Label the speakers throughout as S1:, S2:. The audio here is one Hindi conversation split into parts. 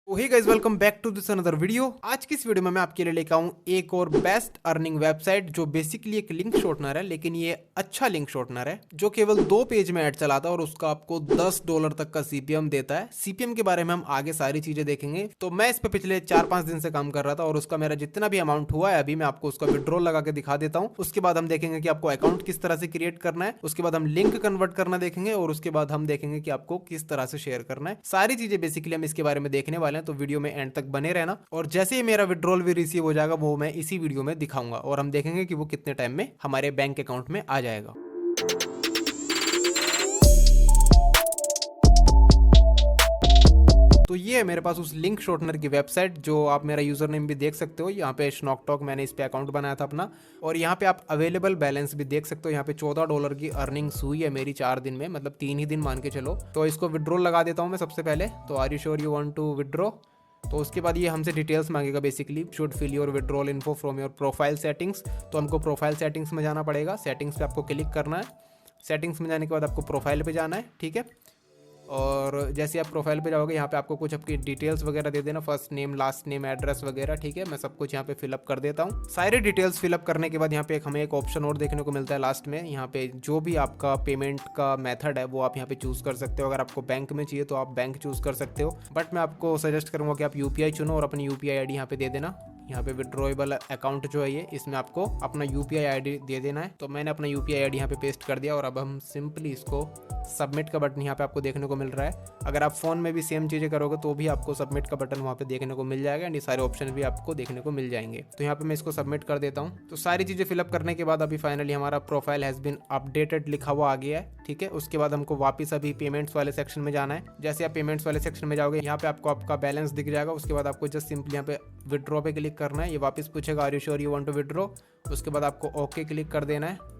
S1: Hey guys, welcome back to this another video. आज की इस वीडियो में मैं आपके लिए लेकर आऊं एक और बेस्ट अर्निंग वेबसाइट जो बेसिकली एक लिंक शॉर्टनर है, लेकिन ये अच्छा लिंक शॉर्टनर है जो केवल 2 पेज में ऐड चलाता है और उसका आपको $10 तक का सीपीएम देता है। सीपीएम के बारे में हम आगे सारी चीजें देखेंगे। तो मैं इस पे पिछले 4-5 दिन से काम कर रहा था और उसका मेरा जितना भी अमाउंट हुआ है अभी मैं आपको उसका विड्रॉल लगा के दिखा देता हूँ। उसके बाद हम देखेंगे कि आपको अकाउंट किस तरह से क्रिएट करना है, उसके बाद हम लिंक कन्वर्ट करना देखेंगे और उसके बाद हम देखेंगे कि आपको किस तरह से शेयर करना है। सारी चीजें बेसिकली हम इसके बारे में देखने वाले हैं, तो वीडियो में एंड तक बने रहना। और जैसे ही मेरा विड्रॉल भी रिसीव हो जाएगा वो मैं इसी वीडियो में दिखाऊंगा और हम देखेंगे कि वो कितने टाइम में हमारे बैंक अकाउंट में आ जाएगा। तो ये है मेरे पास उस लिंक शॉर्टनर की वेबसाइट, जो आप मेरा यूजर नेम भी देख सकते हो। यहाँ पे स्नॉकटॉक मैंने इस पे अकाउंट बनाया था अपना, और यहाँ पे आप अवेलेबल बैलेंस भी देख सकते हो। यहाँ पे $14 की अर्निंग्स हुई है मेरी 4 दिन में, मतलब 3 ही दिन मान के चलो। तो इसको विड्रॉल लगा देता हूँ मैं सबसे पहले। तो are you sure you want to withdraw? तो उसके बाद ये हमसे डिटेल्स मांगेगा, basically should fill your withdrawal info from your profile settings. तो हमको प्रोफाइल सेटिंग्स में जाना पड़ेगा। सेटिंग्स पे आपको क्लिक करना है। सेटिंग्स में जाने के बाद आपको प्रोफाइल पे जाना है, ठीक है। और जैसे आप प्रोफाइल पे जाओगे यहाँ पे आपको कुछ आपकी डिटेल्स वगैरह दे देना, first name, last name, address वगैरह, ठीक है। मैं सब कुछ यहाँ पे फिलअप कर देता हूँ। सारे डिटेल्स फिलअप करने के बाद यहाँ पे हमें एक ऑप्शन और देखने को मिलता है लास्ट में। यहाँ पे जो भी आपका पेमेंट का मेथड है वो आप यहाँ पे चूज कर सकते हो। अगर आपको बैंक में चाहिए तो आप बैंक चूज कर सकते हो, बट मैं आपको सजेस्ट करूँगा कि आप यूपीआई चुनो और अपनी यूपीआई आईडी यहाँ पे दे देना। यहाँ पे विड्रॉएबल अकाउंट जो है ये, इसमें आपको अपना यूपीआई आईडी दे देना है। तो मैंने अपना यूपीआई आईडी यहाँ पे पेस्ट कर दिया और अब हम सिंपली इसको सबमिट का बटन यहाँ पे आपको देखने को मिल रहा है। अगर आप फोन में भी सेम चीजें करोगे तो भी आपको सबमिट का बटन वहाँ पे देखने को मिल जाएगा, एंड ये सारे ऑप्शन भी आपको देखने को मिल जाएंगे। तो यहाँ पे मैं इसको सबमिट कर देता हूँ। तो सारी चीजें फिलअप करने के बाद अभी फाइनली हमारा प्रोफाइल हैज बीन अपडेटेड लिखा हुआ आ गया है, ठीक है। उसके बाद हमको वापस अभी पेमेंट्स वाले सेक्शन में जाना है। जैसे आप पेमेंट्स वाले सेक्शन में जाओगे यहाँ पे आपको आपका बैलेंस दिख जाएगा। उसके बाद आपको जस्ट सिंपली यहाँ पे विड्रॉ पे क्लिक करना है। ये वापस पूछेगा are you sure you want to withdraw. उसके बाद आपको ओके क्लिक कर देना है।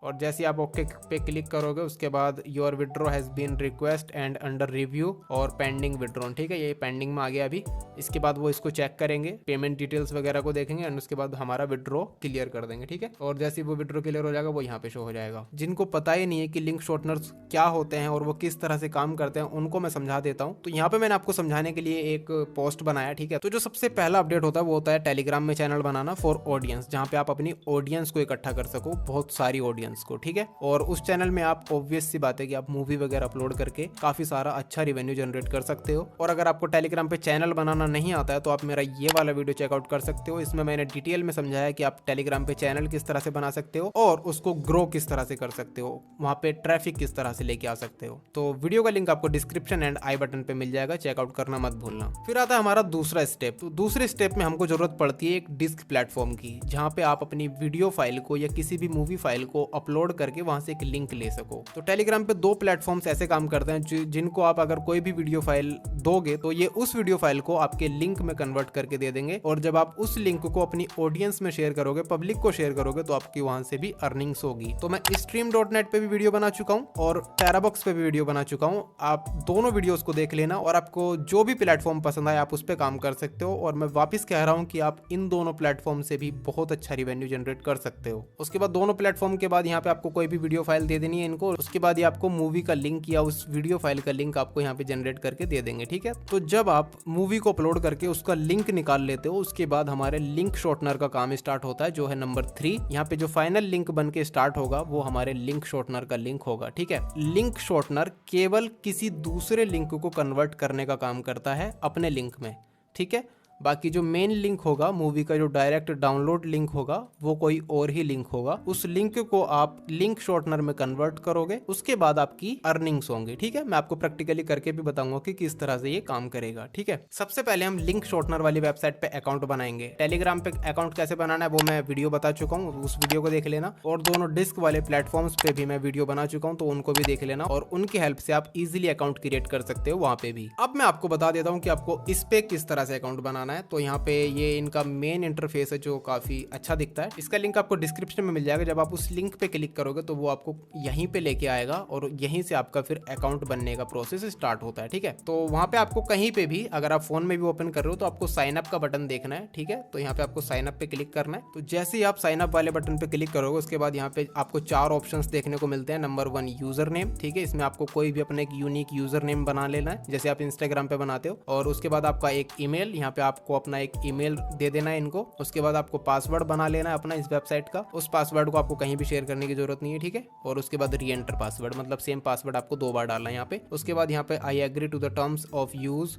S1: और जैसे आप ओके पे क्लिक करोगे उसके बाद your withdraw has been request and under review और पेंडिंग विड्रॉन, ठीक है। ये पेंडिंग में आ गया अभी। इसके बाद वो इसको चेक करेंगे, पेमेंट डिटेल्स वगैरह को देखेंगे एंड उसके बाद हमारा विड्रॉ क्लियर कर देंगे, ठीक है। और जैसे वो विड्रॉ क्लियर हो जाएगा वो यहाँ पे शो हो जाएगा। जिनको पता ही नहीं है कि लिंक शॉर्टनर्स क्या होते हैं और वो किस तरह से काम करते हैं, उनको मैं समझा देता हूँ। तो यहाँ पे मैंने आपको समझाने के लिए एक पोस्ट बनाया, ठीक है। तो जो सबसे पहला अपडेट होता है वो होता है टेलीग्राम में चैनल बनाना फॉर ऑडियंस, जहाँ पे आप अपनी ऑडियंस को इकट्ठा कर सको, बहुत सारी ऑडियंस को, ठीक है। और उस चैनल में आप ऑब्वियस सी बात है कि आप मूवी वगैरह अपलोड करके काफी सारा अच्छा रिवेन्यू जनरेट कर सकते हो। और अगर आपको टेलीग्राम पे चैनल बनाना नहीं आता है तो आप मेरा ये वाला वीडियो चेकआउट कर सकते हो। इसमें मैंने डिटेल में समझाया कि आप टेलीग्राम पे चैनल किस तरह से बना सकते हो और उसको ग्रो किस तरह से कर सकते हो, वहां पे ट्रैफिक किस तरह से लेके आ सकते हो। तो वीडियो का लिंक आपको डिस्क्रिप्शन एंड आई बटन पे मिल जाएगा, चेकआउट करना मत भूलना। फिर आता है हमारा दूसरा स्टेप। तो दूसरे स्टेप में हमको जरूरत पड़ती है एक डिस्क प्लेटफॉर्म की, जहाँ पे आप अपनी वीडियो फाइल को या किसी भी मूवी फाइल को अपलोड करके वहां से एक लिंक ले सको। तो टेलीग्राम पे 2 प्लेटफॉर्म्स ऐसे काम करते हैं जिनको आप अगर कोई भी वीडियो फाइल दोगे तो ये उस वीडियो फाइल को आपके लिंक में कन्वर्ट करके दे देंगे। और जब आप उस लिंक को अपनी ऑडियंस में शेयर करोगे, पब्लिक को शेयर करोगे, तो आपकी वहां से भी अर्निंग्स होगी। तो मैं stream.net पे भी वीडियो बना चुका हूँ और टेराबॉक्स पे भी वीडियो बना चुका हूँ। आप दोनों वीडियोस को देख लेना और आपको जो भी प्लेटफॉर्म पसंद आए आप उस पर काम कर सकते हो। और मैं वापस कह रहा हूँ कि आप इन दोनों प्लेटफॉर्म से भी बहुत अच्छा रिवेन्यू जनरेट कर सकते हो। उसके बाद दोनों प्लेटफॉर्म के बाद यहाँ पे आपको कोई भी वीडियो फाइल दे देनी है इनको। उसके बाद ये आपको मूवी का लिंक या उस वीडियो फाइल का लिंक आपको यहाँ पे जनरेट करके दे देंगे, ठीक है। तो जब आप मूवी को अपलोड करके उसका लिंक निकाल लेते हो उसके बाद हमारे लिंक शॉर्टनर का काम स्टार्ट होता है, जो है नंबर 3। यहाँ पे जो फाइनल लिंक बन के स्टार्ट होगा वो हमारे लिंक शॉर्टनर का लिंक होगा, ठीक है। लिंक शॉर्टनर केवल किसी दूसरे लिंक को कन्वर्ट करने का काम करता है अपने लिंक में, ठीक है। बाकी जो मेन लिंक होगा मूवी का, जो डायरेक्ट डाउनलोड लिंक होगा, वो कोई और ही लिंक होगा। उस लिंक को आप लिंक शॉर्टनर में कन्वर्ट करोगे, उसके बाद आपकी अर्निंग्स होंगी, ठीक है। मैं आपको प्रैक्टिकली करके भी बताऊंगा कि किस तरह से ये काम करेगा, ठीक है। सबसे पहले हम लिंक शॉर्टनर वाली वेबसाइट पे अकाउंट बनाएंगे। टेलीग्राम पे अकाउंट कैसे बनाना है वो मैं वीडियो बता चुका हूँ, उस वीडियो को देख लेना। और दोनों डिस्क वाले प्लेटफॉर्म्स पे भी मैं वीडियो बना चुका हूँ, तो उनको भी देख लेना और उनकी हेल्प से आप इजिली अकाउंट क्रिएट कर सकते हो वहां पे भी। अब मैं आपको बता देता हूँ कि आपको इस पे किस तरह से अकाउंट बनाना है। करना है तो यहाँ पे ये इनका मेन इंटरफेस है जो काफ़ी अच्छा दिखता है। इसका लिंक आपको डिस्क्रिप्शन में मिल जाएगा। जब आप उस लिंक पे क्लिक करोगे तो वो आपको यहीं पे लेके आएगा और यहीं से आपका फिर अकाउंट बनने का प्रोसेस स्टार्ट होता है। ठीक है, तो वहाँ पे आपको कहीं पे भी अगर आप फोन में भी ओपन कर रहे हो तो आपको साइन अप का बटन देखना है। ठीक है, तो यहाँ पे आपको साइन अप पे क्लिक करना है। तो जैसे ही आप साइन अप वाले बटन पे क्लिक करोगे उसके बाद यहाँ पे आपको 4 ऑप्शंस देखने को मिलते हैं। Number 1 user name. ठीक है, इसमें आपको कोई भी अपना एक यूनिक यूजर नेम बना लेना है जैसे आप इंस्टाग्राम पे बनाते हो। और उसके बाद आपका एक ईमेल, यहाँ पे आपको अपना एक ईमेल दे देना है इनको। उसके बाद आपको पासवर्ड बना लेना है अपना इस वेबसाइट का। उस पासवर्ड को आपको कहीं भी शेयर करने की जरूरत नहीं है। ठीक है, और उसके बाद री एंटर पासवर्ड, मतलब सेम पासवर्ड आपको 2 बार डालना है यहाँ पे। उसके बाद यहाँ पे I agree to the terms of use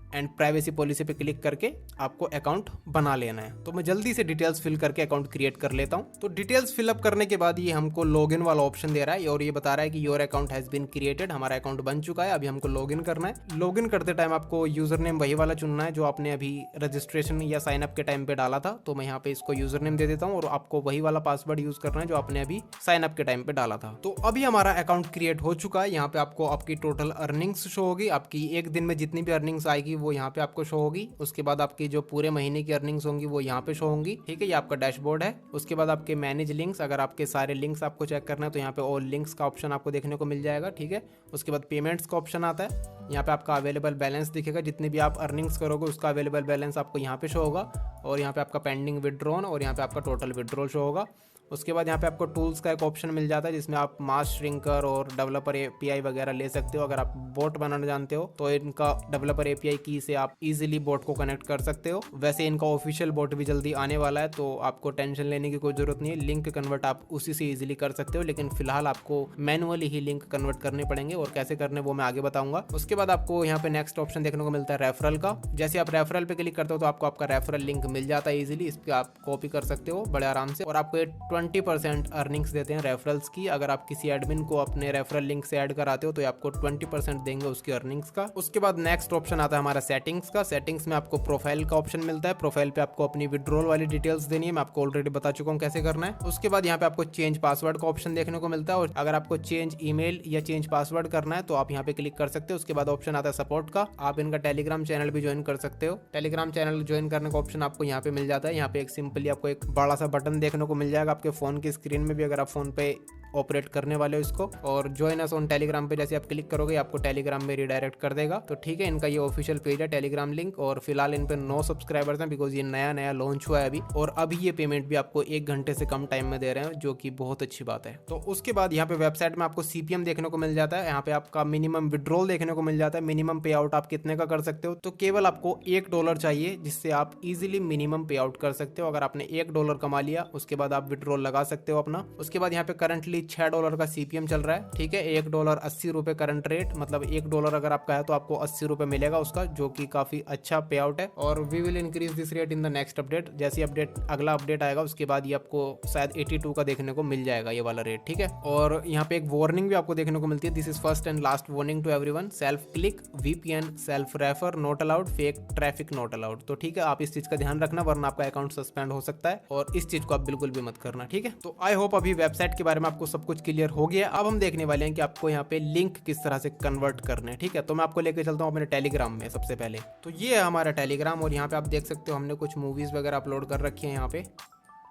S1: and privacy policy पे क्लिक करके आपको अकाउंट बना लेना है। तो मैं जल्दी से डिटेल्स फिल करके अकाउंट क्रिएट कर लेता हूँ। तो डिटेल्स फिलअप करने के बाद ये हमको लॉगिन वाला ऑप्शन दे रहा है और ये बता रहा है कि your account has been created. हमारा अकाउंट बन चुका है, अभी हमको लॉगिन करना है। लॉगिन करते टाइम आपको यूजर नेम वही वाला चुनना है जो आपने अभी रजिस्ट्रेशन या साइन अप के टाइम पे डाला था। तो मैं यहाँ पे इसको यूजर नेम दे देता हूँ और आपको वही वाला पासवर्ड यूज करना है जो आपने अभी साइन अप के टाइम पे डाला था। तो अभी हमारा अकाउंट क्रिएट हो चुका है। यहाँ पे आपको आपकी टोटल अर्निंग्स शो होगी। आपकी एक दिन में जितनी भी अर्निंग्स आएगी वो यहाँ पे आपको शो होगी। उसके बाद आपकी जो पूरे महीने की अर्निंग्स होंगी वो यहाँ पे शो होंगी। ठीक है, ये आपका डैशबोर्ड है। उसके बाद आपके मैनेज लिंक्स, अगर आपके सारे लिंक्स आपको चेक करना है तो यहाँ पे ऑल लिंक्स का ऑप्शन आपको देखने को मिल जाएगा। ठीक है, उसके बाद पेमेंट्स का ऑप्शन आता है। यहाँ पे आपका अवेलेबल बैलेंस दिखेगा, जितने भी आप अर्निंग्स करोगे उसका अवेलेबल बैलेंस आपको यहाँ पे शो होगा। और यहाँ पे आपका पेंडिंग विड्रॉन और यहाँ पे आपका टोटल विड्रॉल शो होगा। उसके बाद यहाँ पे आपको टूल्स का एक ऑप्शन मिल जाता है जिसमें आप मास श्रिंकर और डेवलपर एपीआई वगैरह ले सकते हो। अगर आप बोट बनाना जानते हो तो इनका डेवलपर एपीआई की से आप इजीली बोट को कनेक्ट कर सकते हो। वैसे इनका ऑफिशियल बोट भी जल्दी आने वाला है तो आपको टेंशन लेने की कोई जरूरत नहीं है। लिंक कन्वर्ट आप उसी से इजीली कर सकते हो, लेकिन फिलहाल आपको मैनुअली ही लिंक कन्वर्ट करने पड़ेंगे और कैसे करने वो मैं आगे बताऊंगा। उसके बाद आपको यहाँ पे नेक्स्ट ऑप्शन देखने को मिलता है रेफरल का। जैसे आप रेफरल पे क्लिक करते हो तो आपको आपका रेफरल लिंक मिल जाता है इजीली। इस पे आप कॉपी कर सकते हो बड़े आराम से और आपको 20% अर्निंग्स देते हैं रेफरल्स की। अगर आप किसी एडमिन को अपने रेफरल लिंक से ऐड कराते हो तो आपको 20% देंगे उसकी अर्निंग्स का। उसके बाद नेक्स्ट ऑप्शन आता है हमारा सेटिंग्स का। सेटिंग्स में आपको प्रोफाइल का ऑप्शन मिलता है। प्रोफाइल पे आपको अपनी विड्रॉल वाली डिटेल्स देनी है, मैं आपको ऑलरेडी बता चुका हूँ कैसे करना है। उसके बाद यहाँ पे आपको चेंज पासवर्ड का ऑप्शन देखने को मिलता है और अगर आपको चेंज ईमेल या चेंज पासवर्ड करना है तो आप यहाँ पे क्लिक कर सकते हो। उसके बाद ऑप्शन आता है सपोर्ट का। आप इनका टेलीग्राम चैनल भी ज्वाइन कर सकते हो। टेलीग्राम चैनल ज्वाइन करने का ऑप्शन आपको यहाँ पे मिल जाता है। यहाँ पे एक सिंपली आपको एक बड़ा सा बटन देखने को मिल जाएगा आपके फोन की स्क्रीन में भी, अगर आप फोन पे ऑपरेट करने वाले हो इसको। और ज्वाइन अस ऑन टेलीग्राम पे जैसे आप क्लिक करोगे आपको टेलीग्राम में रिडायरेक्ट कर देगा। तो ठीक है, इनका ये ऑफिशियल पेज है टेलीग्राम लिंक और फिलहाल इन पे 9 सब्सक्राइबर्स हैं बिकॉज ये नया लॉन्च हुआ है अभी। और अभी ये पेमेंट भी आपको 1 घंटे से कम टाइम में दे रहे हैं जो कि बहुत अच्छी बात है। तो उसके बाद यहाँ पे वेबसाइट में आपको सीपीएम देखने को मिल जाता है। यहाँ पे आपका मिनिमम विड्रॉल देखने को मिल जाता है। मिनिमम पे आउट आप कितने का कर सकते हो, तो केवल आपको $1 चाहिए जिससे आप इजिली मिनिमम पे आउट कर सकते हो। अगर आपने $1 कमा लिया उसके बाद आप विड्रॉल लगा सकते हो अपना। उसके बाद यहाँ पे करंटली $6 का सीपीएम चल रहा है। ठीक है, $1 ₹80 करंट रेट, मतलब $1 अगर आपका है तो आपको ₹80 मिलेगा उसका, जो कि काफी अच्छा पे आउट है। और we will increase this rate in the next update. जैसे अपडेट अगला अपडेट आएगा उसके बाद ये आपको शायद 82 का देखने को मिल जाएगा ये वाला रेट। ठीक है, और यहाँ पे एक वार्निंग भी आपको देखने को मिलती है। This is first and last warning to everyone, self click VPN self refer not allowed, fake traffic not allowed. तो ठीक है, आप इस चीज का ध्यान रखना वरना आपका अकाउंट सस्पेंड हो सकता है और इस चीज को आप बिल्कुल भी मत करना। ठीक है, तो आई होप अभी वेबसाइट के बारे में आपको सब कुछ क्लियर हो गया। अब हम देखने वाले हैं कि आपको यहाँ पे लिंक किस तरह से कन्वर्ट करने हैं। ठीक है, तो मैं आपको लेके चलता हूँ अपने टेलीग्राम में। सबसे पहले तो ये है हमारा टेलीग्राम और यहाँ पे आप देख सकते हो हमने कुछ मूवीज वगैरह अपलोड कर रखी है यहाँ पे।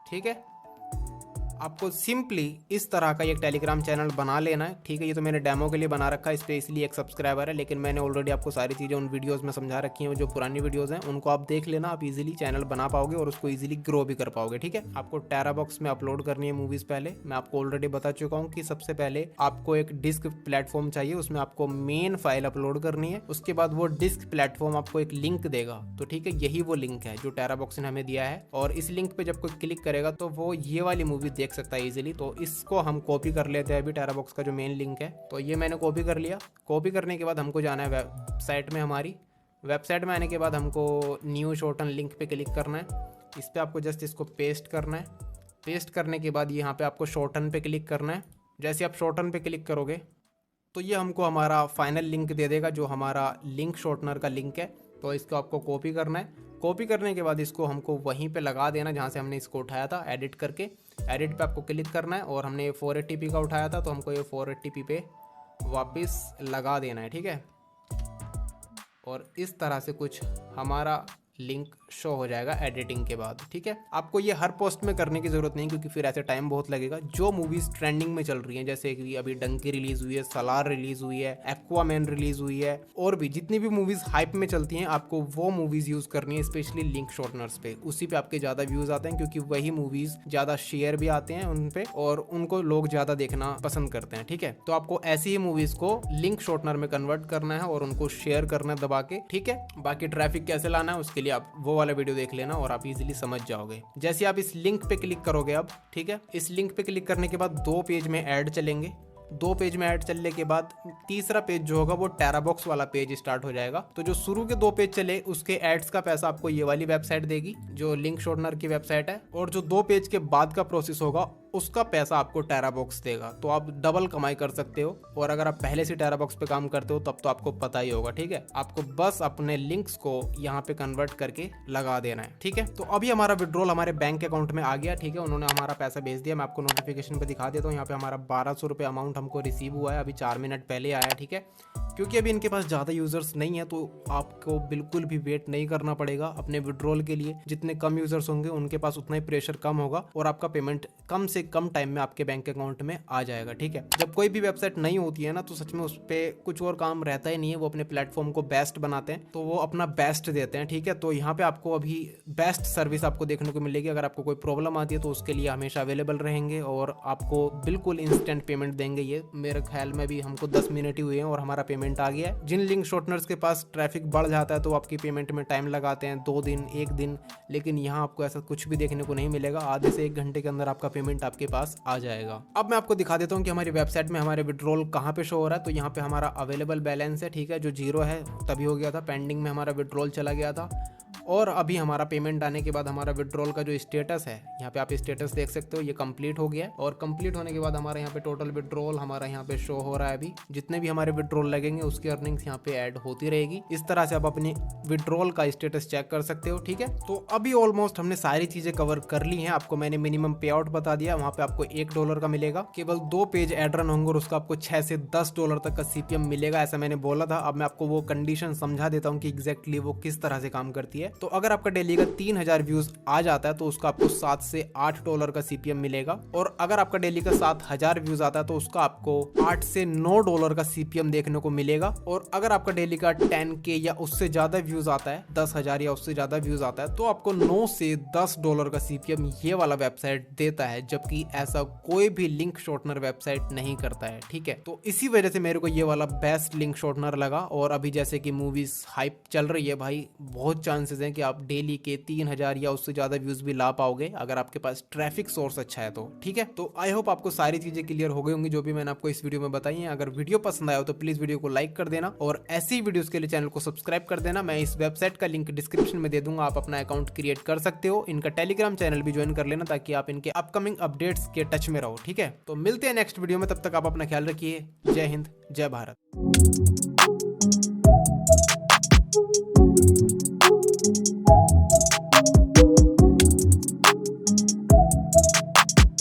S1: ठीक है, आपको सिंपली इस तरह का एक टेलीग्राम चैनल बना लेना है। ठीक है, ये तो मैंने डेमो के लिए बना रखा है, इस पे इसलिए एक सब्सक्राइबर है, लेकिन मैंने ऑलरेडी आपको सारी चीज़ें उन वीडियोस में समझा रखी हैं। जो पुरानी वीडियोस हैं उनको आप देख लेना, आप इजीली चैनल बना पाओगे और उसको इजीली ग्रो भी कर पाओगे। ठीक है, आपको टेराबॉक्स में अपलोड करनी है मूवीज। पहले मैं आपको ऑलरेडी बता चुका हूँ कि सबसे पहले आपको एक डिस्क प्लेटफॉर्म चाहिए, उसमें आपको मेन फाइल अपलोड करनी है। उसके बाद वो डिस्क प्लेटफॉर्म आपको एक लिंक देगा। तो ठीक है, यही वो लिंक है जो टेराबॉक्स ने हमें दिया है और इस लिंक पे जब कोई क्लिक करेगा तो वो ये वाली मूवी देख सकता है इजीली। तो इसको हम कॉपी कर लेते हैं अभी टेराबॉक्स का जो मेन लिंक है। तो ये मैंने कॉपी कर लिया। कॉपी करने के बाद हमको जाना है वेबसाइट में। हमारी वेबसाइट में आने के बाद हमको न्यू शॉर्टन लिंक पे क्लिक करना है। इस पर आपको जस्ट इसको पेस्ट करना है। पेस्ट करने के बाद यहाँ पे आपको शॉर्टन पे क्लिक करना है। जैसे आप शॉर्टन पे क्लिक करोगे तो ये हमको हमारा फाइनल लिंक दे देगा जो हमारा लिंक शॉर्टनर का लिंक है। तो इसको आपको कॉपी करना है। कॉपी करने के बाद इसको हमको वहीं पे लगा देना जहाँ से हमने इसको उठाया था, एडिट करके। एडिट पे आपको क्लिक करना है और हमने ये 480p का उठाया था तो हमको ये 480p पे वापस लगा देना है। ठीक है, और इस तरह से कुछ हमारा लिंक शो हो जाएगा एडिटिंग के बाद। ठीक है, आपको ये हर पोस्ट में करने की जरूरत नहीं, क्योंकि फिर ऐसे टाइम बहुत लगेगा। जो मूवीज ट्रेंडिंग में चल रही हैं, जैसे कि अभी डंकी रिलीज हुई है, सलार रिलीज हुई है, एक्वामैन रिलीज हुई है, और भी जितनी भी मूवीज हाइप में चलती हैं, आपको वो मूवीज यूज करनी है, स्पेशली लिंक शॉर्टनर्स पे। उसी पे आपके ज्यादा व्यूज आते हैं, क्योंकि वही मूवीज ज्यादा शेयर भी आते हैं उन पे, और उनको लोग ज्यादा देखना पसंद करते हैं। ठीक है, तो आपको ऐसी ही मूवीज को लिंक शॉर्टनर में कन्वर्ट करना है और उनको शेयर करना है दबा के। ठीक है, बाकी ट्रैफिक कैसे लाना है उसके लिए आप वो वाला वीडियो देख लेना और आप इजीली समझ जाओगे। जैसे आप इस लिंक पे क्लिक करोगे अब, ठीक है, इस लिंक पे क्लिक करने के बाद 2 पेज में ऐड चलेंगे। 2 पेज में ऐड चलने के बाद तीसरा पेज जो होगा वो टेराबॉक्स वाला पेज स्टार्ट हो जाएगा। तो जो शुरू के 2 पेज चले उसके एड्स का पैसा आपको ये वाली वेबसाइट देगी, जो लिंक शॉर्टनर की वेबसाइट है, और जो 2 पेज के बाद का प्रोसेस होगा उसका पैसा आपको टेराबॉक्स देगा। तो आप डबल कमाई कर सकते हो। और अगर आप पहले से टेराबॉक्स पे काम करते हो तब तो आपको पता ही होगा। ठीक है, आपको बस अपने लिंक्स को यहाँ पे कन्वर्ट करके लगा देना है। ठीक है, तो अभी हमारा विड्रॉल हमारे बैंक अकाउंट में आ गया। ठीक है, उन्होंने हमारा पैसा भेज दिया। मैं आपको नोटिफिकेशन पे दिखा देता हूँ। यहाँ पे हमारा 1200 रुपये अमाउंट हमको रिसीव हुआ है, अभी 4 मिनट पहले आया। ठीक है, क्योंकि अभी इनके पास ज़्यादा यूजर्स नहीं है, तो आपको बिल्कुल भी वेट नहीं करना पड़ेगा अपने विड्रॉल के लिए। जितने कम यूजर्स होंगे उनके पास उतना ही प्रेशर कम होगा और आपका पेमेंट कम से कम टाइम में आपके बैंक अकाउंट में आ जाएगा। ठीक है, जब कोई भी वेबसाइट नहीं होती है ना, तो सच में उस पर कुछ और काम रहता ही नहीं है। वो अपने प्लेटफॉर्म को बेस्ट बनाते हैं, तो वो अपना बेस्ट देते हैं। ठीक है, तो यहाँ पे आपको अभी बेस्ट सर्विस आपको देखने को मिलेगी। अगर आपको कोई प्रॉब्लम आती है तो उसके लिए हमेशा अवेलेबल रहेंगे और आपको बिल्कुल इंस्टेंट पेमेंट देंगे। ये मेरे ख्याल में भी हमको 10 मिनट ही हुए हैं और हमारा पेमेंट आ गया है। जिन लिंक शॉर्टनर्स के पास ट्रैफिक बढ़ जाता है तो आपकी पेमेंट में टाइम लगाते हैं 2 दिन 1 दिन, लेकिन यहाँ आपको ऐसा कुछ भी देखने को नहीं मिलेगा। आधे से 1 घंटे के अंदर आपका पेमेंट आपके पास आ जाएगा। अब मैं आपको दिखा देता हूँ कि हमारी वेबसाइट में हमारे विड्रॉल कहाँ पे शो हो रहा है। तो यहाँ पे हमारा अवेलेबल बैलेंस है। ठीक है, जो 0 है तभी हो गया था, पेंडिंग में हमारा विड्रॉल चला गया था। और अभी हमारा पेमेंट आने के बाद हमारा विड्रॉल का जो स्टेटस है, यहाँ पे आप स्टेटस देख सकते हो, ये कंप्लीट हो गया है। और कंप्लीट होने के बाद हमारे यहाँ पे टोटल विड्रॉल हमारा यहाँ पे शो हो रहा है। अभी जितने भी हमारे विड्रॉल लगेंगे उसकी अर्निंग्स यहाँ पे ऐड होती रहेगी। इस तरह से आप अपने विड्रॉल का स्टेटस चेक कर सकते हो। ठीक है, तो अभी ऑलमोस्ट हमने सारी चीजें कवर कर ली हैं। आपको मैंने मिनिमम पे आउट बता दिया, वहाँ पे आपको $1 का मिलेगा। केवल 2 पेज ऐड रन होंगे और उसका आपको $6 से $10 तक का CPM मिलेगा, ऐसा मैंने बोला था। अब मैं आपको वो कंडीशन समझा देता हूँ कि एग्जैक्टली वो किस तरह से काम करती है। तो अगर आपका डेली का 3000 व्यूज आ जाता है तो उसका आपको $7 से $8 का CPM मिलेगा। और अगर आपका डेली का 7000 व्यूज आता है तो उसका आपको $8 से $9 का CPM देखने को मिलेगा। और अगर आपका डेली का 10K या उससे ज्यादा व्यूज आता है, 10,000 या उससे ज्यादा व्यूज आता है, तो आपको $9 से $10 का CPM ये वाला वेबसाइट देता है, जबकि ऐसा कोई भी लिंक शॉर्टनर वेबसाइट नहीं करता है। ठीक है, तो इसी वजह से मेरे को ये वाला बेस्ट लिंक शॉर्टनर लगा। और अभी जैसे कि मूवीज हाइप चल रही है भाई, बहुत चांसेस हैं कि आप डेली के 3000 या उससे ज्यादा व्यूज भी ला पाओगे अगर आपके पास ट्रैफिक सोर्स अच्छा है तो। ठीक है, तो आई होप आपको सारी चीजें क्लियर हो गई होंगी जो भी मैंने आपको इस वीडियो में बताई है। अगर वीडियो पसंद आया हो तो प्लीज वीडियो को लाइक कर देना और ऐसी वीडियोस के लिए चैनल को सब्सक्राइब कर देना। मैं इस वेबसाइट का लिंक डिस्क्रिप्शन में दे दूंगा, आप अपना अकाउंट क्रिएट कर सकते हो। इनका टेलीग्राम चैनल भी ज्वाइन कर लेना ताकि आप इनके अपकमिंग अपडेट्स के टच में रहो। ठीक है, तो मिलते हैं नेक्स्ट वीडियो में, तब तक आप अपना ख्याल रखिए। जय हिंद, जय भारत।